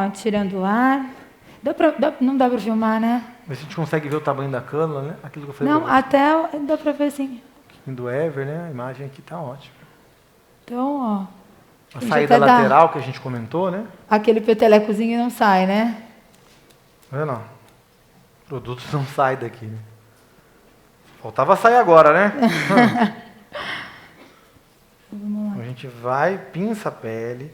ó, tirando o ar. Não dá para filmar, né? Mas a gente consegue ver o tamanho da cânula, né? Aquilo que eu falei. Não, até dá para ver assim. Do Ever, né? A imagem aqui tá ótima. Então, ó. A saída lateral que a gente comentou, né? Aquele petelecozinho não sai, né? Tá vendo? O produto não sai daqui, né? Faltava sair agora, né? Vamos lá. A gente vai, pinça a pele.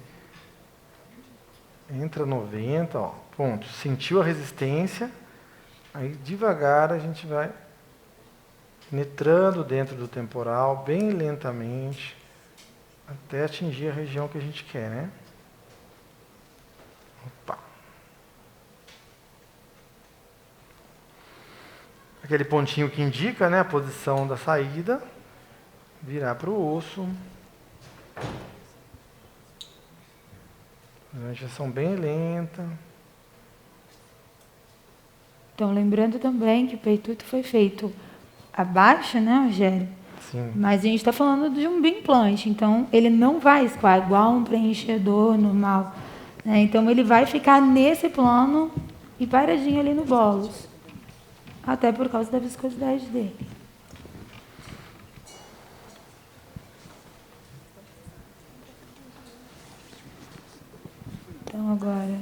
Entra 90, ó. Ponto. Sentiu a resistência. Aí devagar a gente vai penetrando dentro do temporal, bem lentamente, até atingir a região que a gente quer, né? Opa. Aquele pontinho que indica, né, a posição da saída, virar para o osso. Uma injeção bem lenta. Então, lembrando também que o peituito foi feito abaixo, né, Rogério? Sim. Mas a gente está falando de um implante, então ele não vai escoar igual um preenchedor normal, né? Então ele vai ficar nesse plano e paradinho ali no bolos, até por causa da viscosidade dele. Então agora,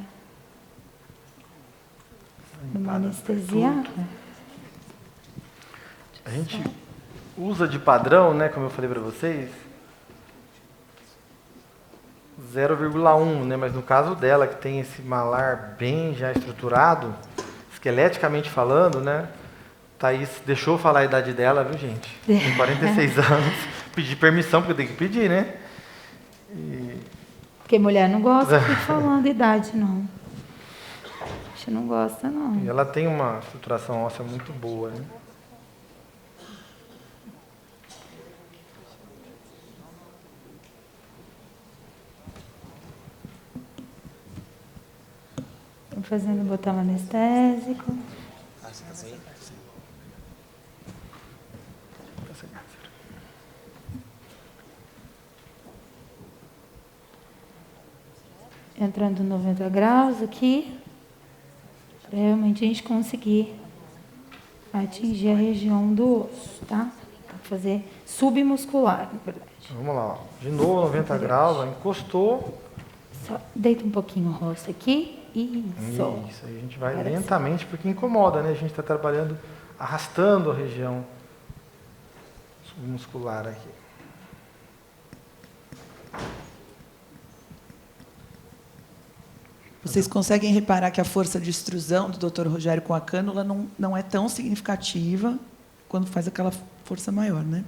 vamos anestesiar. A gente usa de padrão, né, como eu falei para vocês, 0,1, né, mas no caso dela, que tem esse malar bem já estruturado, esqueleticamente falando, né, Thaís deixou falar a idade dela, viu, gente? Tem 46 anos, pedi permissão, porque eu tenho que pedir, né? Porque mulher não gosta de ficar falando idade, não. A gente não gosta, não. E ela tem uma estruturação óssea muito boa, né? Estou fazendo botão anestésico. Entrando 90 graus aqui, para realmente a gente conseguir atingir a região do osso, tá? Para fazer submuscular, na verdade. Vamos lá, ó. De novo 90 graus, ó, encostou. Só deita um pouquinho o rosto aqui. Isso. Isso, aí a gente vai lentamente, porque incomoda, né? A gente está trabalhando, arrastando a região submuscular aqui. Vocês conseguem reparar que a força de extrusão do Dr. Rogério com a cânula não é tão significativa quando faz aquela força maior, né?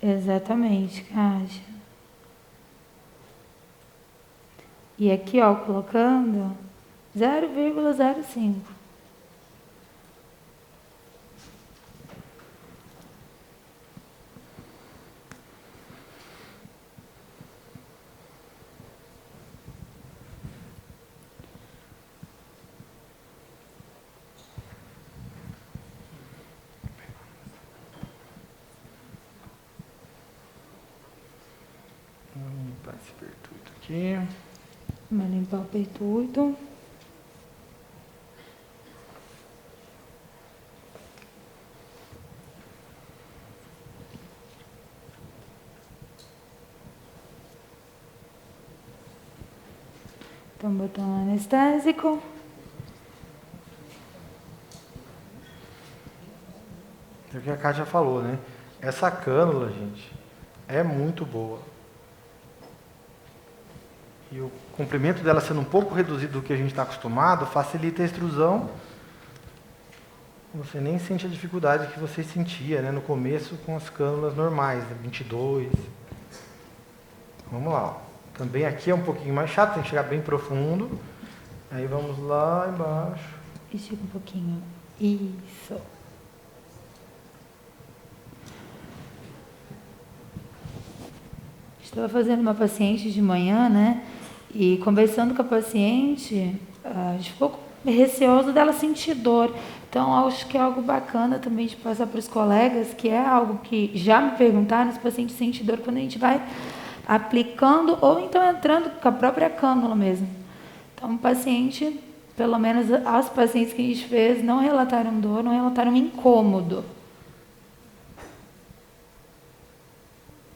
Exatamente, Kátia. E aqui, ó, colocando 0,05. Vamos limpar esse pertuito aqui. Vamos limpar o peituito. Então, botão anestésico. É o que a Kátia falou, né? Essa cânula, gente, é muito boa. E o comprimento dela sendo um pouco reduzido do que a gente está acostumado, facilita a extrusão. Você nem sente a dificuldade que você sentia, né, no começo com as cânulas normais, né, 22. Vamos lá. Ó. Também aqui é um pouquinho mais chato, tem que chegar bem profundo. Aí vamos lá embaixo. Estica um pouquinho. Isso. Estava fazendo uma paciente de manhã, né? E conversando com a paciente, a gente ficou receoso dela sentir dor. Então, acho que é algo bacana também de passar para os colegas, que é algo que já me perguntaram, se o paciente sente dor quando a gente vai aplicando ou então entrando com a própria cânula mesmo. Então, o paciente, pelo menos as pacientes que a gente fez, não relataram dor, não relataram incômodo.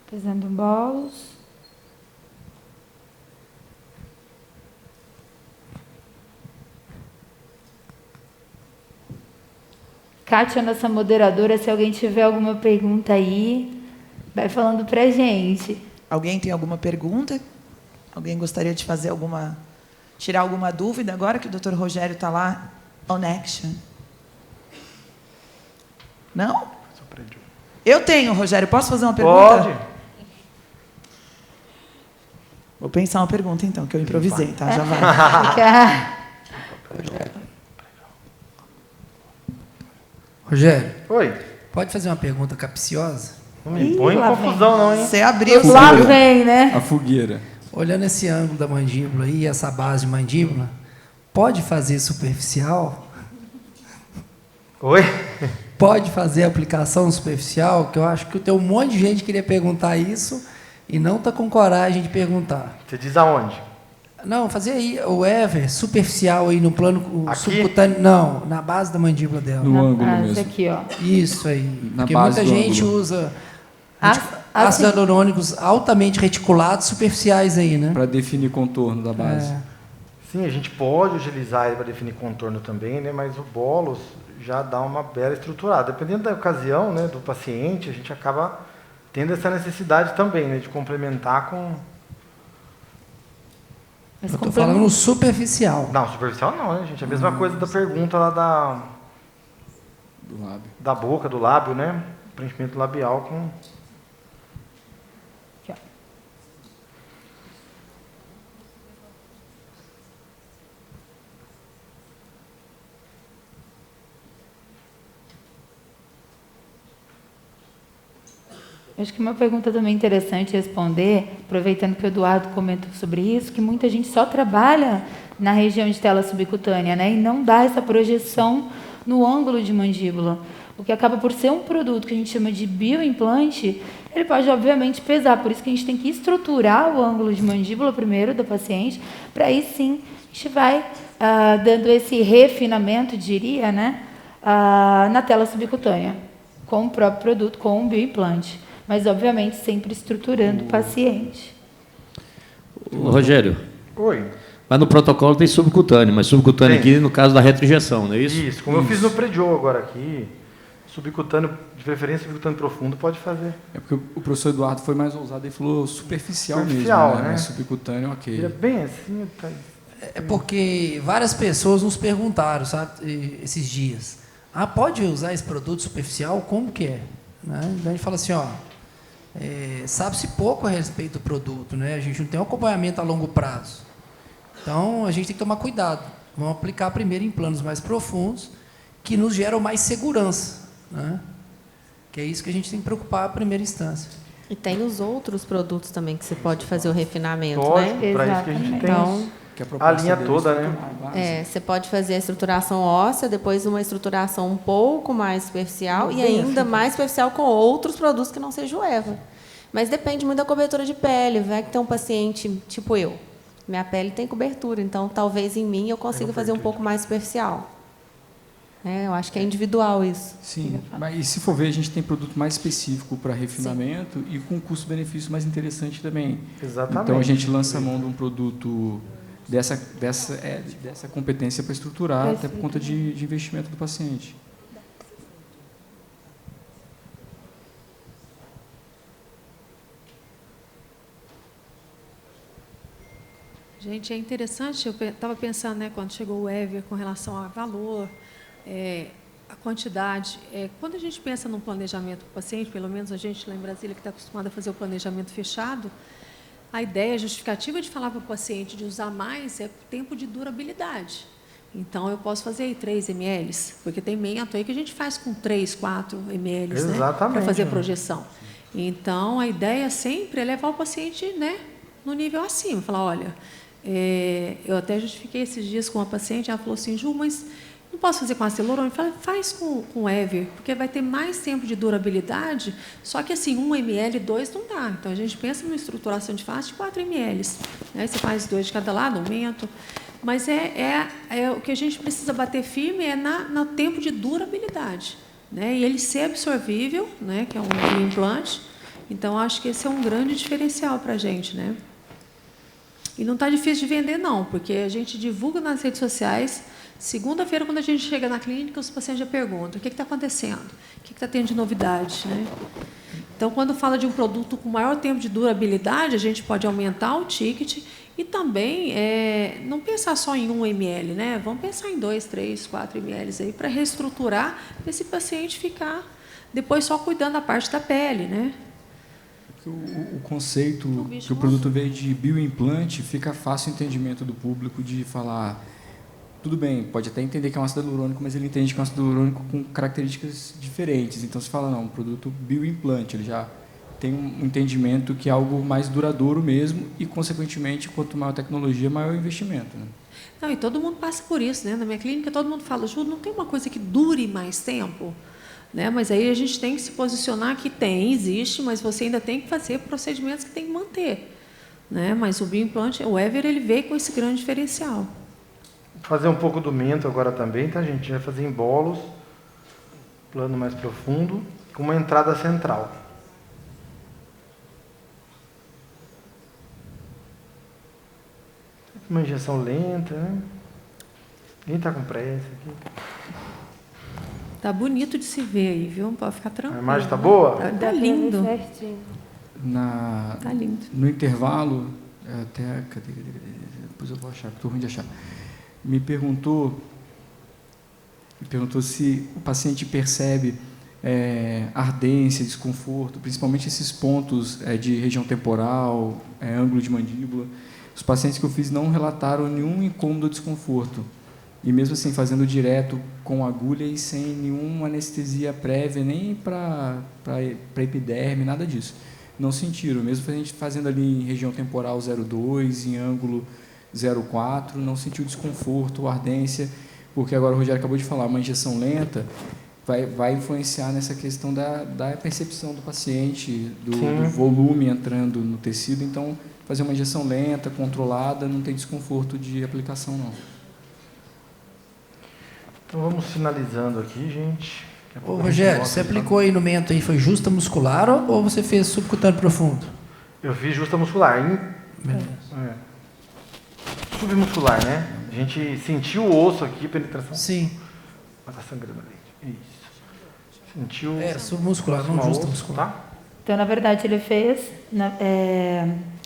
Fazendo bolos. Kátia, nossa moderadora, se alguém tiver alguma pergunta aí, vai falando pra gente. Alguém tem alguma pergunta? Alguém gostaria de fazer tirar alguma dúvida agora que o Dr. Rogério está lá on action? Não? Eu tenho, Rogério. Posso fazer uma pergunta? Pode. Vou pensar uma pergunta, então, que eu improvisei, tá? Já vai. Rogério, Oi. pode fazer uma pergunta capciosa? Não me põe em confusão, não, hein? Você abriu. Lá vem, né? A fogueira. Olhando esse ângulo da mandíbula e essa base de mandíbula, pode fazer superficial? Oi? Pode fazer aplicação superficial? Que eu acho que tem um monte de gente que queria perguntar isso e não está com coragem de perguntar. Você diz aonde? Não, fazer aí o Ever superficial aí no plano Aqui? subcutâneo. Não, na base da mandíbula dela. No ângulo base mesmo. aqui, ó. Isso aí. Na Porque base muita do gente ângulo. usa Assim- ácidos hialurônicos altamente reticulados superficiais aí, né? Para definir contorno da base. É. Sim, a gente pode utilizar ele para definir contorno também, né? Mas o bolos já dá uma bela estruturada. Dependendo da ocasião, né, do paciente, a gente acaba tendo essa necessidade também, né, de complementar com... Mas Eu estou falando no superficial. Não, superficial não, né, gente? A mesma coisa da pergunta lá Do lábio. da boca, do lábio, né? Preenchimento labial com... Aqui, ó. Acho que uma pergunta também interessante responder, aproveitando que o Eduardo comentou sobre isso, que muita gente só trabalha na região de tela subcutânea, né, e não dá essa projeção no ângulo de mandíbula. O que acaba por ser um produto que a gente chama de bioimplante, ele pode, obviamente, pesar. Por isso que a gente tem que estruturar o ângulo de mandíbula primeiro do paciente, para aí sim a gente vai dando esse refinamento, diria, né, na tela subcutânea, com o próprio produto, com o bioimplante. Mas, obviamente, sempre estruturando o paciente. Ô, Rogério, Oi. mas no protocolo tem subcutâneo, mas subcutâneo Tem. aqui no caso da retroinjeção, não é isso? Isso, como eu fiz no Predio agora aqui, subcutâneo, de preferência subcutâneo profundo, pode fazer. É porque o professor Eduardo foi mais ousado e falou superficial, Superficial, mesmo, né? Mas subcutâneo, ok. Ele é bem assim, tá... É porque várias pessoas nos perguntaram, sabe, esses dias. Ah, pode usar esse produto superficial? Como que é? Né? Então a gente fala assim, ó, sabe-se pouco a respeito do produto, né? A gente não tem um acompanhamento a longo prazo. Então a gente tem que tomar cuidado. Vamos aplicar primeiro em planos mais profundos, que nos geram mais segurança, né? Que é isso que a gente tem que preocupar à primeira instância. E tem os outros produtos também que você pode fazer o refinamento, Lógico, né? para isso que a gente tem Então, Que a linha deles toda, é né? estruturar a base. você pode fazer a estruturação óssea, depois uma estruturação um pouco mais superficial e ainda mais superficial com outros produtos que não seja o EVA. Mas depende muito da cobertura de pele. Vai que tem um paciente tipo eu. Minha pele tem cobertura, então talvez em mim eu consiga fazer um pouco mais superficial. Eu acho que é individual isso. Sim, mas e se for ver, a gente tem produto mais específico para refinamento e com custo-benefício mais interessante também. Exatamente. Então a gente lança a mão de um produto dessa competência para estruturar, até por conta de investimento do paciente. Gente, é interessante, eu estava pensando, né, quando chegou o Ever com relação ao valor, a quantidade. Quando a gente pensa num planejamento para o paciente, pelo menos a gente lá em Brasília, que está acostumado a fazer o planejamento fechado, a ideia, a justificativa de falar para o paciente de usar mais é o tempo de durabilidade. Então, eu posso fazer aí 3 ml, porque tem mento aí que a gente faz com 3, 4 ml, né, para fazer a projeção. Então, a ideia sempre é levar o paciente, né, no nível acima. Falar, olha, eu até justifiquei esses dias com uma paciente, ela falou assim, Ju, mas não posso fazer com ácido hialurônico? Faz com Ever, porque vai ter mais tempo de durabilidade, só que assim, 1 ml, 2 não dá. Então, a gente pensa numa estruturação de face de 4 ml. Aí você faz 2 de cada lado, aumento. Mas o que a gente precisa bater firme é no tempo de durabilidade, né? E ele ser absorvível, né? Que é um implante. Então, acho que esse é um grande diferencial para a gente, né? E não está difícil de vender, não, porque a gente divulga nas redes sociais. Segunda-feira, quando a gente chega na clínica, os pacientes já perguntam: o que está acontecendo? O que está tendo de novidade, né? Então, quando fala de um produto com maior tempo de durabilidade, a gente pode aumentar o ticket e também não pensar só em 1 ml, né? Vamos pensar em 2, 3, 4 ml aí para reestruturar, para esse paciente ficar depois só cuidando da parte da pele, né? O conceito que o produto veio de bioimplante fica fácil o entendimento do público de falar, tudo bem, pode até entender que é um ácido hialurônico, mas ele entende que é um ácido hialurônico com características diferentes. Então, se fala, não, um produto bioimplante, ele já tem um entendimento que é algo mais duradouro mesmo e, consequentemente, quanto maior a tecnologia, maior o investimento, né? Não, e todo mundo passa por isso, né? Na minha clínica, todo mundo fala, Ju, não tem uma coisa que dure mais tempo? Né? Mas aí a gente tem que se posicionar que existe, mas você ainda tem que fazer procedimentos que tem que manter. Né? Mas o bioimplante, o Ever, ele veio com esse grande diferencial. Vou fazer um pouco do mento agora também, tá, gente? A gente vai fazer em bolos, plano mais profundo, com uma entrada central. Uma injeção lenta, né? Ninguém está com pressa aqui. Tá bonito de se ver aí, viu? Pode ficar tranquilo. A imagem está boa? Tá lindo. Tá lindo. No intervalo, até... Depois eu vou achar, estou ruim de achar. Me perguntou se o paciente percebe ardência, desconforto, principalmente esses pontos de região temporal, ângulo de mandíbula. Os pacientes que eu fiz não relataram nenhum incômodo ou desconforto. E mesmo assim, fazendo direto com agulha e sem nenhuma anestesia prévia, nem para epiderme, nada disso. Não sentiram. Mesmo a gente fazendo ali em região temporal 0,2, em ângulo 0,4, não sentiu desconforto ou ardência, porque agora o Rogério acabou de falar, uma injeção lenta vai influenciar nessa questão da percepção do paciente, do volume entrando no tecido. Então, fazer uma injeção lenta, controlada, não tem desconforto de aplicação, não. Então, vamos finalizando aqui, gente. Ô, Rogério, você aplicou aí no mento aí, foi justa muscular ou você fez subcutâneo profundo? Eu fiz justa muscular. Submuscular, né? A gente sentiu o osso aqui, penetração. Sim. Mas tá sangrando ali. Isso. Sentiu. Submuscular, não justa muscular. Tá? Então, na verdade, ele fez...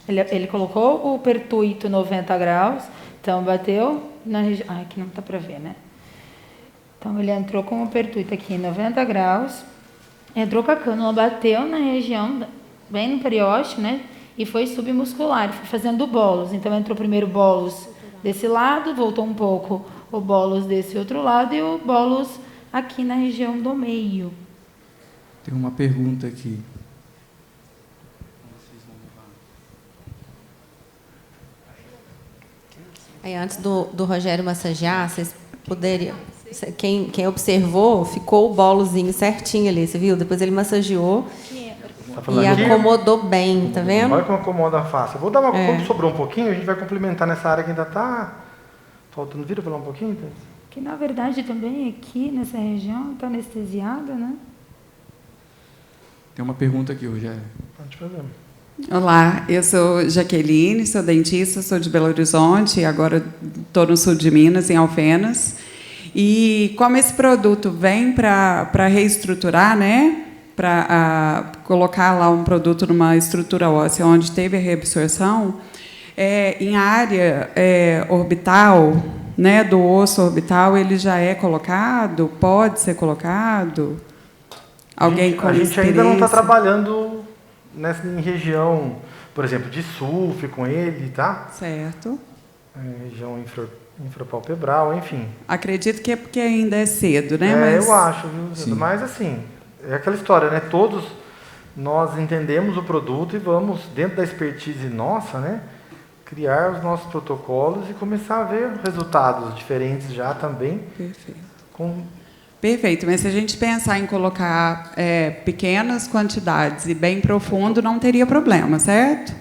Ele colocou o pertuito 90 graus, então bateu na região... aqui não dá para ver, né? Então, ele entrou com o pertuito aqui em 90 graus, entrou com a cânula, bateu na região, bem no periósteo, né? E foi submuscular, foi fazendo bolos. Então, entrou primeiro bolos desse lado, voltou um pouco o bolos desse outro lado e o bolos aqui na região do meio. Tem uma pergunta aqui. Aí, antes do Rogério massagear, vocês poderiam... Quem observou, ficou o bolozinho certinho ali, você viu? Depois ele massageou e acomodou bem, tá vendo? Olha como acomoda fácil. Eu vou dar uma... Como sobrou um pouquinho, a gente vai complementar nessa área que ainda está faltando. Vira falar um pouquinho? Que, na verdade, também aqui nessa região está anestesiada, né? Tem uma pergunta aqui, Rogério. Pode fazer. Olá, eu sou Jaqueline, sou dentista, sou de Belo Horizonte, agora estou no sul de Minas, em Alfenas. E como esse produto vem para reestruturar, né, para colocar lá um produto numa estrutura óssea onde teve a reabsorção, em área orbital, né, do osso orbital, ele já é colocado? Pode ser colocado? Alguém com experiência? A gente ainda não está trabalhando em região, por exemplo, de sulf com ele, tá? Certo. Região infrapalpebral, enfim. Acredito que é porque ainda é cedo, né? Mas... eu acho, viu? Sim. Mas, assim, é aquela história, né? Todos nós entendemos o produto e vamos, dentro da expertise nossa, né, criar os nossos protocolos e começar a ver resultados diferentes já também. Perfeito. Perfeito, mas se a gente pensar em colocar pequenas quantidades e bem profundo, não teria problema, certo?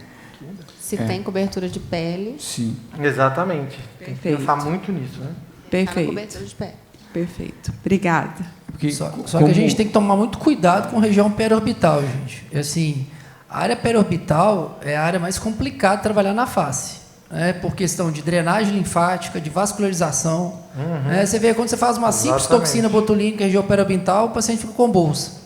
Se tem cobertura de pele. Sim. Exatamente. Tem que Perfeito. pensar muito nisso, né? Perfeito. Cobertura de pele. Perfeito. Obrigada. Porque Só que a gente tem que tomar muito cuidado com a região periorbital, gente. Assim, a área periorbital é a área mais complicada de trabalhar na face, né? Por questão de drenagem linfática, de vascularização. Né? Você vê quando você faz uma simples toxina botulínica em região periorbital, o paciente fica com bolsa.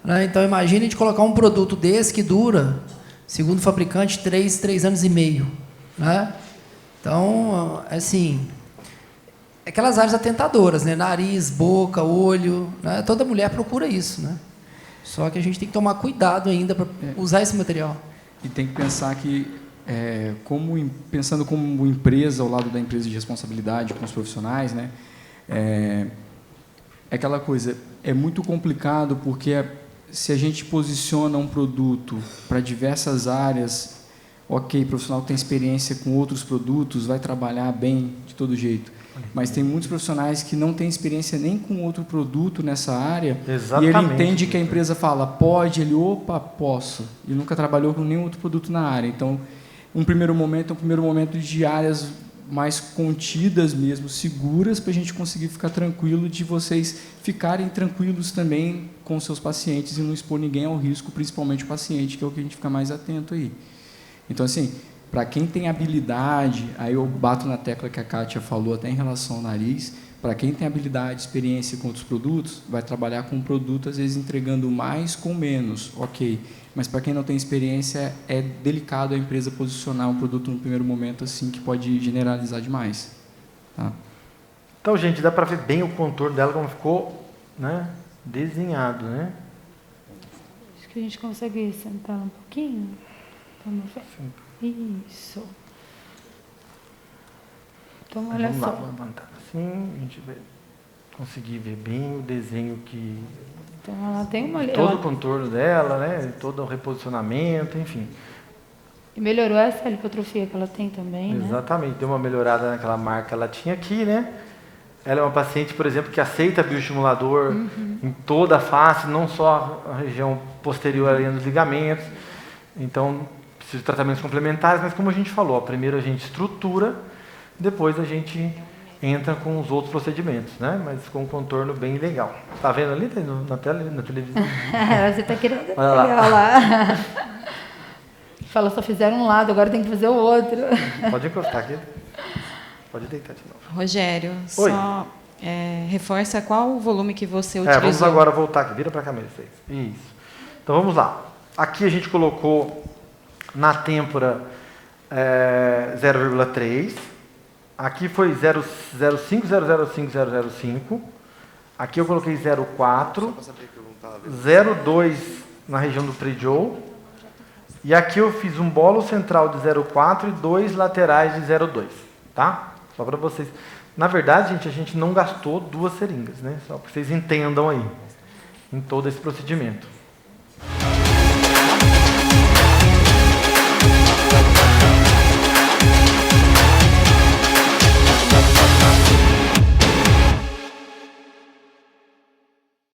Né? Então, imagine a gente colocar um produto desse que dura, segundo o fabricante, 3 anos e meio. Né? Então, assim, aquelas áreas atentadoras, né? Nariz, boca, olho, né? Toda mulher procura isso, né? Só que a gente tem que tomar cuidado ainda para usar esse material. E tem que pensar que, pensando como empresa, ao lado da empresa de responsabilidade com os profissionais, né? É aquela coisa, é muito complicado porque se a gente posiciona um produto para diversas áreas, ok, o profissional tem experiência com outros produtos, vai trabalhar bem de todo jeito. Mas tem muitos profissionais que não têm experiência nem com outro produto nessa área. Exatamente. E ele entende que a empresa fala, pode, ele, opa, posso. E nunca trabalhou com nenhum outro produto na área. Então, um primeiro momento de áreas mais contidas mesmo, seguras, para a gente conseguir ficar tranquilo, de vocês ficarem tranquilos também com seus pacientes e não expor ninguém ao risco, principalmente o paciente, que é o que a gente fica mais atento aí. Então, assim, para quem tem habilidade, aí eu bato na tecla que a Kátia falou até em relação ao nariz, para quem tem habilidade, experiência com outros produtos, vai trabalhar com um produto, às vezes entregando mais com menos, ok. Mas para quem não tem experiência, é delicado a empresa posicionar um produto no primeiro momento assim, que pode generalizar demais. Tá? Então, gente, dá para ver bem o contorno dela, como ficou, né, desenhado, né? Acho que a gente consegue sentar um pouquinho. Vamos ver. Isso. Então, olha Vamos só. lá, vamos levantar assim, a gente vai conseguir ver bem o desenho que... Então, ela tem uma... Todo o contorno dela, né? Todo o reposicionamento, enfim. E melhorou essa lipotrofia que ela tem também, né? Exatamente, deu uma melhorada naquela marca que ela tinha aqui, né? Ela é uma paciente, por exemplo, que aceita bioestimulador em toda a face, não só a região posterior ali nos ligamentos. Então, precisa de tratamentos complementares, mas como a gente falou, primeiro a gente estrutura, depois a gente entra com os outros procedimentos, né? Mas com um contorno bem legal. Tá vendo ali na tela, na televisão? Você está querendo Olha lá. Fala, só fizeram um lado, agora tem que fazer o outro. Pode encostar aqui. Pode deitar de novo. Rogério, Oi. só reforça qual o volume que você utilizou. Vamos agora voltar aqui. Vira para a câmera. Isso. Então vamos lá. Aqui a gente colocou na têmpora 0,3. Aqui foi 0,05, 0,05, 0,05. Aqui eu coloquei 0,4. 0,2 na região do pre-joe. E aqui eu fiz um bolo central de 0,4 e 2 laterais de 0,2. Tá? Só para vocês. Na verdade, gente, a gente não gastou 2 seringas, né? Só para vocês entendam aí, em todo esse procedimento.